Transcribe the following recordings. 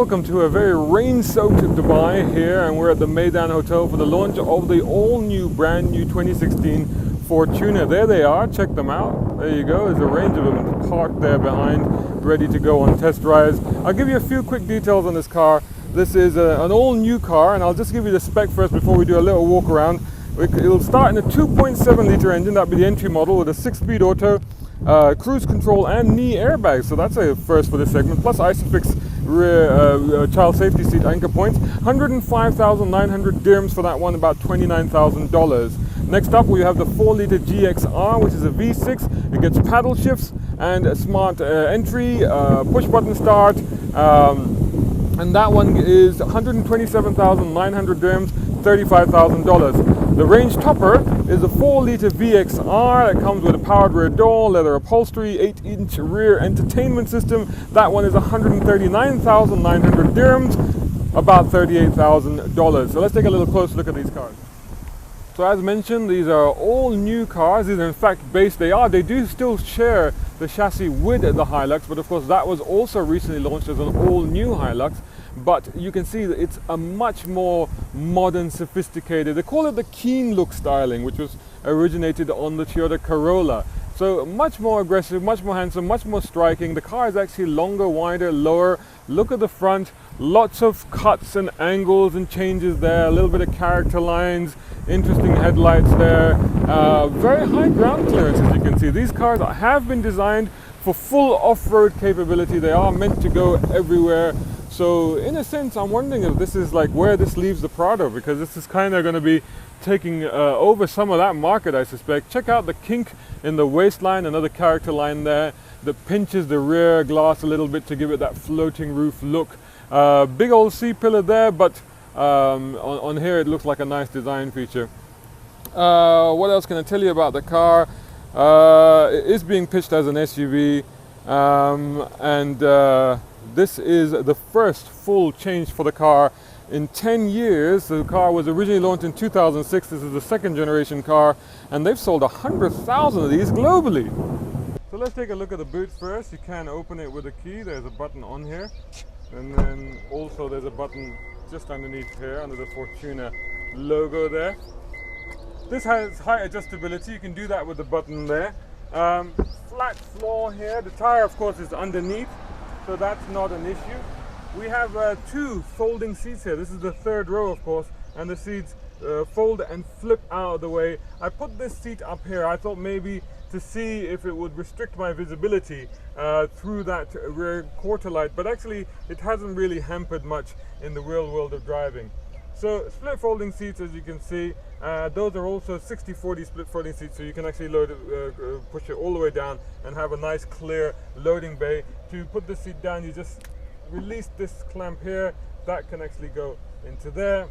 Welcome to a very rain-soaked Dubai here, and we're at the Meydan Hotel for the launch of the all-new, brand-new 2016 Fortuner. There they are, check them out. There you go, there's a range of them parked there behind, ready to go on test drives. I'll give you a few quick details on this car. This is an all-new car, and I'll just give you the spec first before we do a little walk around. It'll start in a 2.7 litre engine, that'll be the entry model, with a 6-speed auto, cruise control and knee airbags, so that's a first for this segment, plus ISOFIX rear child safety seat anchor points. 105,900 dirhams for that one, about $29,000. Next up we have the 4-litre GXR, which is a V6. It gets paddle shifts and a smart entry, push button start, and that one is 127,900 dirhams, $35,000. The range topper is a 4-litre VXR that comes with a powered rear door, leather upholstery, 8-inch rear entertainment system. That one is 139,900 dirhams, about $38,000. So let's take a little closer look at these cars. So as mentioned, these are all new cars. These are in fact they do still share the chassis with the Hilux, but of course that was also recently launched as an all-new Hilux. But you can see that it's a much more modern, sophisticated, they call it the keen look styling, which was originated on the Toyota Corolla. So much more aggressive, much more handsome, much more striking. The car is actually longer, wider, lower. Look at the front, lots of cuts and angles and changes there, a little bit of character lines, interesting headlights there. Very high ground clearance, as you can see. These cars have been designed for full off-road capability. They are meant to go everywhere. So in a sense, I'm wondering if this is like where this leaves the Prado, because this is kind of going to be taking over some of that market, I suspect. Check out the kink in the waistline, another character line there that pinches the rear glass a little bit to give it that floating roof look. Big old C-pillar there, but on here it looks like a nice design feature. What else can I tell you about the car? It is being pitched as an SUV, this is the first full change for the car in 10 years. The car was originally launched in 2006. This is the second generation car, and they've sold 100,000 of these globally. So let's take a look at the boot first. You can open it with a key. There's a button on here, and then also there's a button just underneath here under the Fortuner logo there. This has height adjustability. You can do that with the button there. Flat floor here. The tire, of course, is underneath, so that's not an issue. We have 2 folding seats here. This is the third row, of course, and the seats fold and flip out of the way. I put this seat up here. I thought maybe to see if it would restrict my visibility through that rear quarter light, but actually it hasn't really hampered much in the real world of driving. So split folding seats, as you can see, those are also 60/40 split folding seats, so you can actually load it, push it all the way down and have a nice clear loading bay. To put the seat down, you just release this clamp here, that can actually go into there.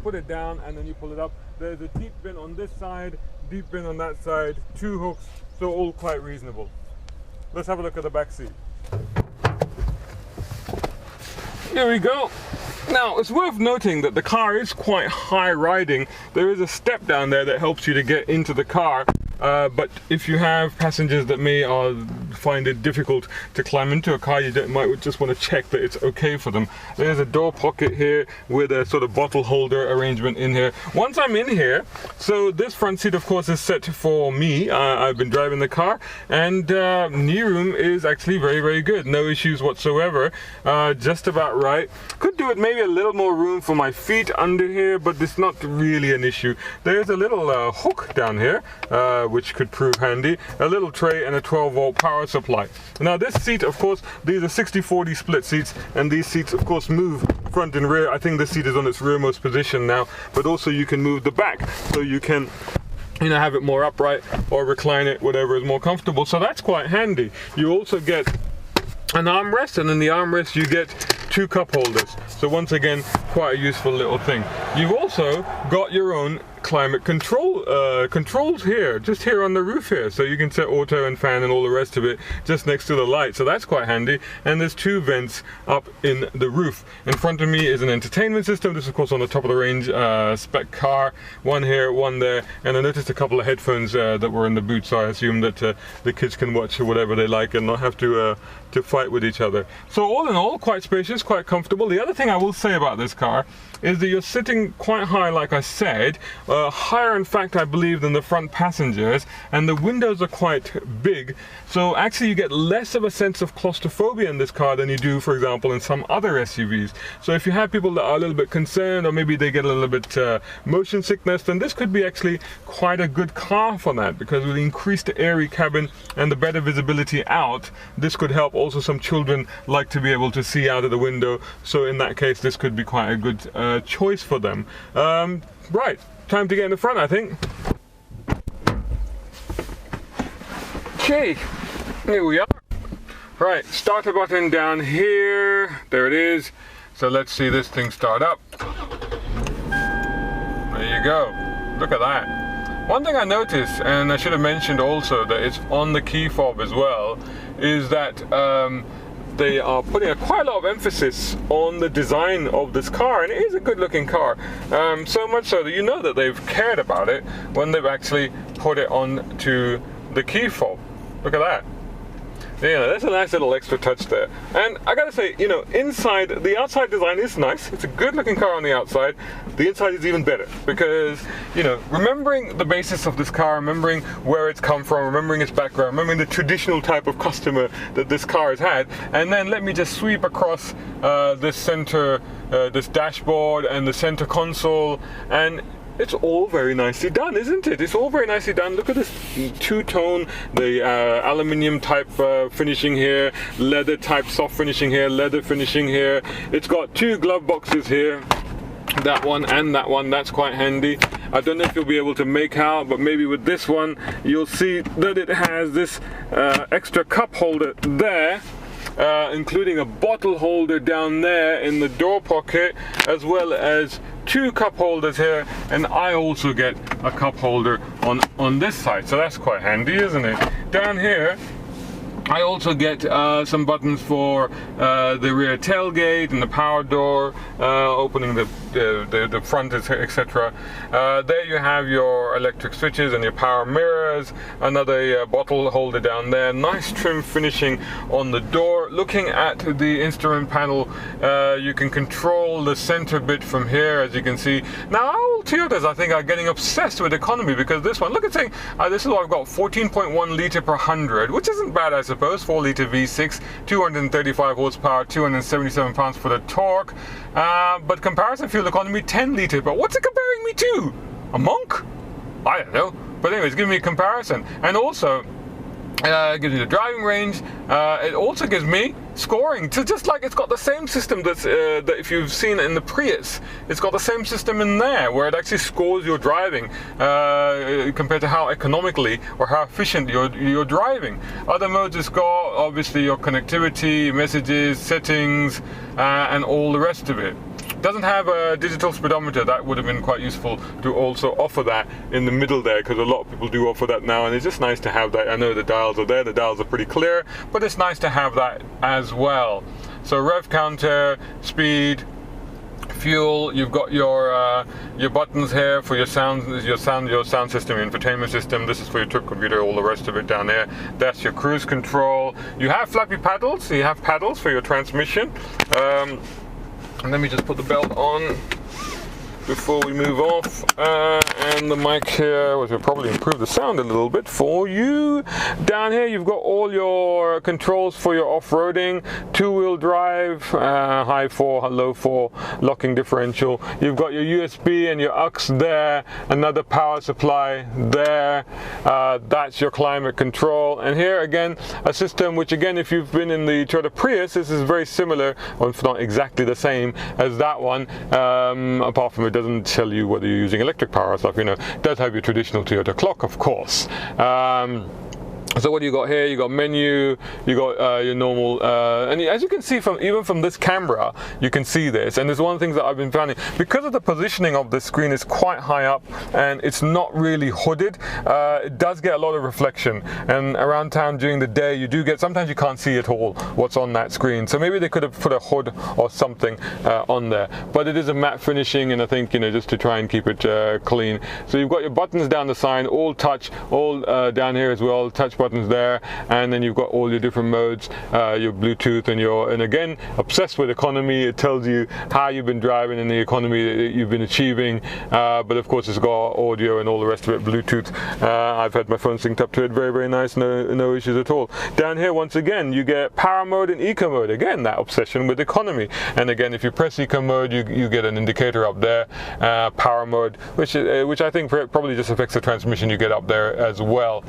Put it down and then you pull it up. There's a deep bin on this side, deep bin on that side, 2 hooks, so all quite reasonable. Let's have a look at the back seat. Here we go. Now, it's worth noting that the car is quite high riding. There is a step down there that helps you to get into the car. But if you have passengers that may find it difficult to climb into a car, you might just want to check that it's okay for them. There's a door pocket here with a sort of bottle holder arrangement in here. Once I'm in here, so this front seat of course is set for me. I've been driving the car, and knee room is actually very, very good. No issues whatsoever. Just about right. Could do it maybe a little more room for my feet under here, but it's not really an issue. There's a little hook down here, which could prove handy, a little tray and a 12-volt power supply. Now this seat, of course, these are 60/40 split seats, and these seats of course move front and rear. I think this seat is on its rearmost position now, but also you can move the back, so you can have it more upright or recline it, whatever is more comfortable. So that's quite handy. You also get an armrest, and in the armrest you get 2 cup holders. So once again, quite a useful little thing. You've also got your own climate controls here, just here on the roof here, so you can set auto and fan and all the rest of it just next to the light, so that's quite handy. And there's two vents up in the roof. In front of me is an entertainment system. This is of course on the top of the range spec car, one here, one there, and I noticed a couple of headphones that were in the boot, so I assume that the kids can watch whatever they like and not have to fight with each other. So all in all, quite spacious, quite comfortable. The other thing I will say about this car is that you're sitting quite high, like I said, higher in fact I believe than the front passengers, and the windows are quite big, so actually you get less of a sense of claustrophobia in this car than you do, for example, in some other SUVs. So if you have people that are a little bit concerned, or maybe they get a little bit motion sickness, then this could be actually quite a good car for that, because with the increased airy cabin and the better visibility out, this could help. Also, some children like to be able to see out of the window, so in that case this could be quite a good choice for them. Right, time to get in the front, I think. Okay, here we are. Right, starter button down here, there it is. So let's see this thing start up. There you go, look at that. One thing I noticed, and I should have mentioned also that it's on the key fob as well, is that they are putting quite a lot of emphasis on the design of this car, and it is a good looking car, so much so that you know that they've cared about it when they've actually put it on to the key fob. Look at that. Yeah, that's a nice little extra touch there. And I gotta say, you know, inside, the outside design is nice. It's a good looking car on the outside. The inside is even better because, you know, remembering the basis of this car, remembering where it's come from, remembering its background, remembering the traditional type of customer that this car has had, and then let me just sweep across this center, this dashboard and the center console, and it's all very nicely done, isn't it? It's all very nicely done. Look at this two-tone, the aluminium type finishing here, leather type soft finishing here, leather finishing here. It's got two glove boxes here, that one and that one. That's quite handy. I don't know if you'll be able to make out, but maybe with this one you'll see that it has this extra cup holder there, including a bottle holder down there in the door pocket, as well as two cup holders here, and I also get a cup holder on this side, so that's quite handy, isn't it? Down here I also get some buttons for the rear tailgate and the power door, opening the front, etc. There you have your electric switches and your power mirrors, another bottle holder down there, nice trim finishing on the door. Looking at the instrument panel, you can control the center bit from here, as you can see. Now all Toyotas, I think, are getting obsessed with economy, because this one, look at saying, this is what I've got, 14.1 litre per 100, which isn't bad, I suppose. 4 litre V6, 235 horsepower, 277 pounds for the torque, but comparison fuel economy 10 litre. But what's it comparing me to? A monk? I don't know. But anyways, give me a comparison. And also it gives me the driving range. It also gives me scoring. So just like it's got the same system that if you've seen in the Prius, it's got the same system in there where it actually scores your driving compared to how economically or how efficient you're driving. Other modes, it's got obviously your connectivity, messages, settings, and all the rest of it. Doesn't have a digital speedometer. That would have been quite useful to also offer that in the middle there, because a lot of people do offer that now, and it's just nice to have that. I know the dials are there, the dials are pretty clear, but it's nice to have that as well. So rev counter, speed, fuel, you've got your buttons here for your sound system, your infotainment system. This is for your trip computer, all the rest of it down there. That's your cruise control. You have flappy paddles, so you have paddles for your transmission. And let me just put the belt on before we move off, and the mic here, which will probably improve the sound a little bit for you. Down here you've got all your controls for your off-roading, two-wheel drive, high 4, low 4, locking differential. You've got your USB and your aux there, another power supply there. That's your climate control. And here again, a system which, again, if you've been in the Toyota Prius, this is very similar, or if not exactly the same as that one, apart from it doesn't tell you whether you're using electric power or stuff, you know. It does have your traditional Toyota clock, of course. So what do you got here? You got menu, you got your normal, and as you can see even from this camera, you can see this. And there's one of the things that I've been finding, because of the positioning of the screen is quite high up and it's not really hooded, it does get a lot of reflection. And around town during the day, you do get, sometimes you can't see at all what's on that screen. So maybe they could have put a hood or something on there. But it is a matte finishing, and I think, you know, just to try and keep it clean. So you've got your buttons down the side, all touch, all down here as well, touch buttons there, and then you've got all your different modes, your Bluetooth and again, obsessed with economy. It tells you how you've been driving and the economy that you've been achieving, but of course it's got audio and all the rest of it, Bluetooth. I've had my phone synced up to it, very, very nice, no issues at all. Down here, once again, you get power mode and eco mode. Again, that obsession with economy. And again, if you press eco mode, you get an indicator up there. Power mode, which I think probably just affects the transmission, you get up there as well.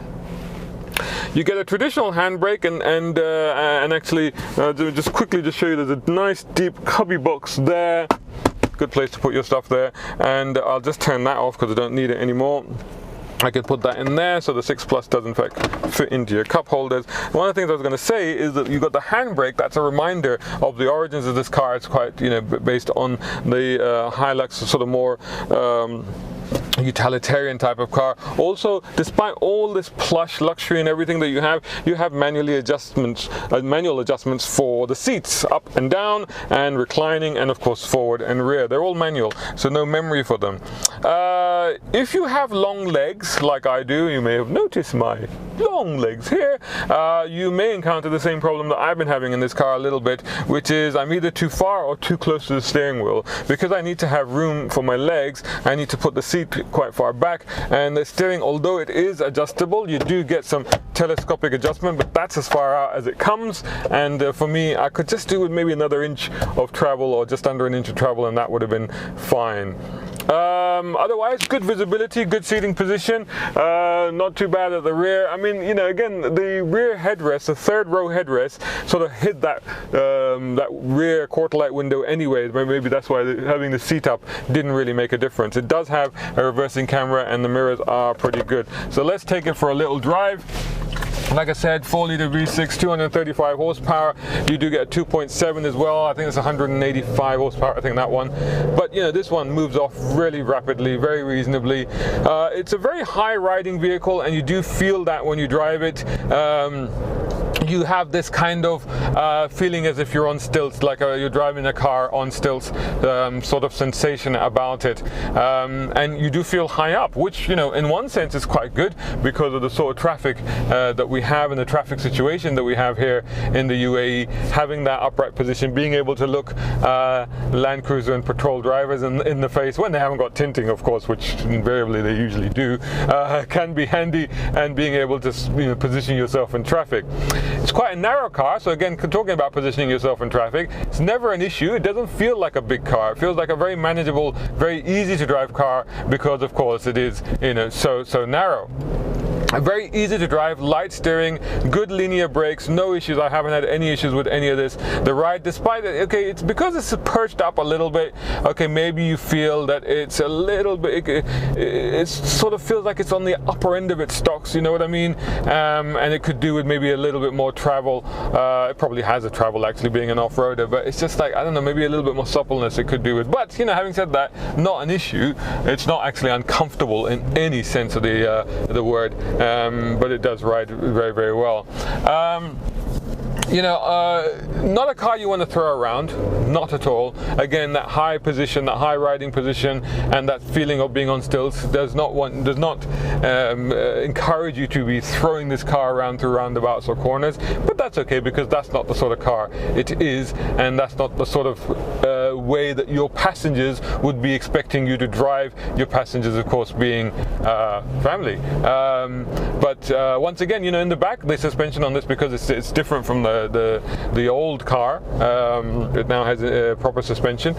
You get a traditional handbrake, and actually just quickly just show you, there's a nice deep cubby box there. Good place to put your stuff there, and I'll just turn that off because I don't need it anymore. I can put that in there, so the 6 Plus does in fact fit into your cup holders. One of the things I was going to say is that you got the handbrake. That's a reminder of the origins of this car. It's quite, you know, based on the Hilux, sort of more utilitarian type of car. Also, despite all this plush luxury and everything that you have manual adjustments for the seats, up and down and reclining, and of course forward and rear. They're all manual, so no memory for them. If you have long legs like I do, you may have noticed my long legs here, you may encounter the same problem that I've been having in this car a little bit, which is I'm either too far or too close to the steering wheel. Because I need to have room for my legs, I need to put the seat quite far back, and the steering, although it is adjustable, you do get some telescopic adjustment, but that's as far out as it comes. And for me, I could just do with maybe another inch of travel, or just under an inch of travel, and that would have been fine. Otherwise, good visibility, good seating position, not too bad at the rear. I mean, you know, again, the rear headrest, the third row headrest, sort of hid that that rear quarter light window anyway. Maybe that's why having the seat up didn't really make a difference. It does have a reversing camera, and the mirrors are pretty good. So let's take it for a little drive. Like I said, 4-liter V6, 235 horsepower. You do get a 2.7 as well. I think it's 185 horsepower, I think, that one. But, you know, this one moves off really rapidly, very reasonably. It's a very high riding vehicle, and you do feel that when you drive it. You have this kind of feeling as if you're on stilts, like you're driving a car on stilts, sort of sensation about it. And you do feel high up, which, you know, in one sense is quite good because of the sort of traffic that we have and the traffic situation that we have here in the UAE. Having that upright position, being able to look Land Cruiser and patrol drivers in the face, when they haven't got tinting, of course, which invariably they usually do, can be handy, and being able to, you know, position yourself in traffic. It's quite a narrow car, so again, talking about positioning yourself in traffic, it's never an issue. It doesn't feel like a big car. It feels like a very manageable, very easy to drive car, because of course it is, you know, so narrow. Very easy to drive, light steering, good linear brakes, no issues. I haven't had any issues with any of this. The ride, despite it, okay, it's because it's perched up a little bit. Okay, maybe you feel that it's a little bit, it sort of feels like it's on the upper end of its stocks, you know what I mean? And it could do with maybe a little bit more travel. It probably has a travel, actually, being an off-roader, but it's just like, I don't know, maybe a little bit more suppleness it could do with. But, you know, having said that, not an issue. It's not actually uncomfortable in any sense of the word. But it does ride very, very well. You know, not a car you want to throw around, not at all. Again, that high position, that high riding position, and that feeling of being on stilts does not encourage you to be throwing this car around through roundabouts or corners. But that's okay, because that's not the sort of car it is, and that's not the sort of way that your passengers would be expecting you to drive. Your passengers, of course, being family. But once again, you know, in the back, the suspension on this, because it's different from the old car, it now has a proper suspension,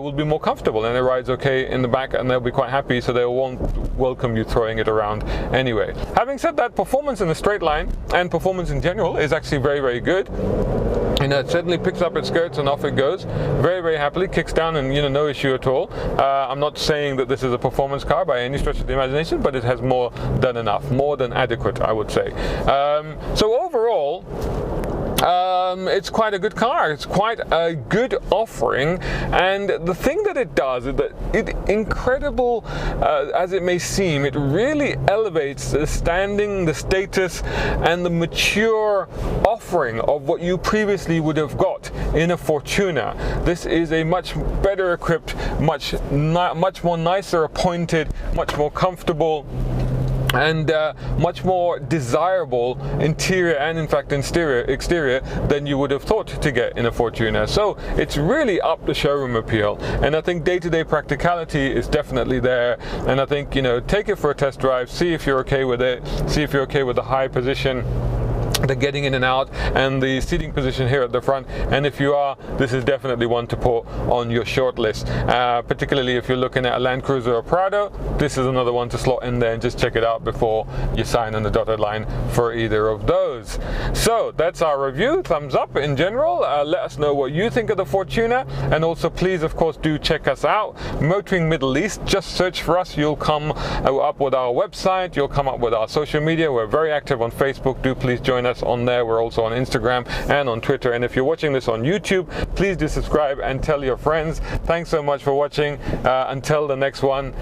will be more comfortable, and it rides okay in the back, and they'll be quite happy, so they won't welcome you throwing it around anyway. Having said that, performance in the straight line and performance in general is actually very, very good. it certainly picks up its skirts and off it goes very, very happily, kicks down, and no issue at all. I'm not saying that this is a performance car by any stretch of the imagination, but it has more than enough, more than adequate, I would say. So overall, it's quite a good car. It's quite a good offering, and the thing that it does is that incredible as it may seem, it really elevates the standing, the status, and the mature offering of what you previously would have got in a Fortuner. This is a much better equipped, much more nicer appointed, much more comfortable, and much more desirable interior and in fact exterior than you would have thought to get in a Fortuner. So it's really up the showroom appeal, and I think day-to-day practicality is definitely there. And I think take it for a test drive, see if you're okay with it, see if you're okay with the high position, the getting in and out, and the seating position here at the front. And if you are, this is definitely one to put on your short list, particularly if you're looking at a Land Cruiser or Prado. This is another one to slot in there and just check it out before you sign on the dotted line for either of those. So that's our review. Thumbs up in general. Let us know what you think of the Fortuner, and also please, of course, do check us out, Motoring Middle East. Just search for us, you'll come up with our website, you'll come up with our social media. We're very active on Facebook. Do please join us on there. We're also on Instagram and on Twitter, and if you're watching this on YouTube, please do subscribe and tell your friends. Thanks so much for watching. Until the next one,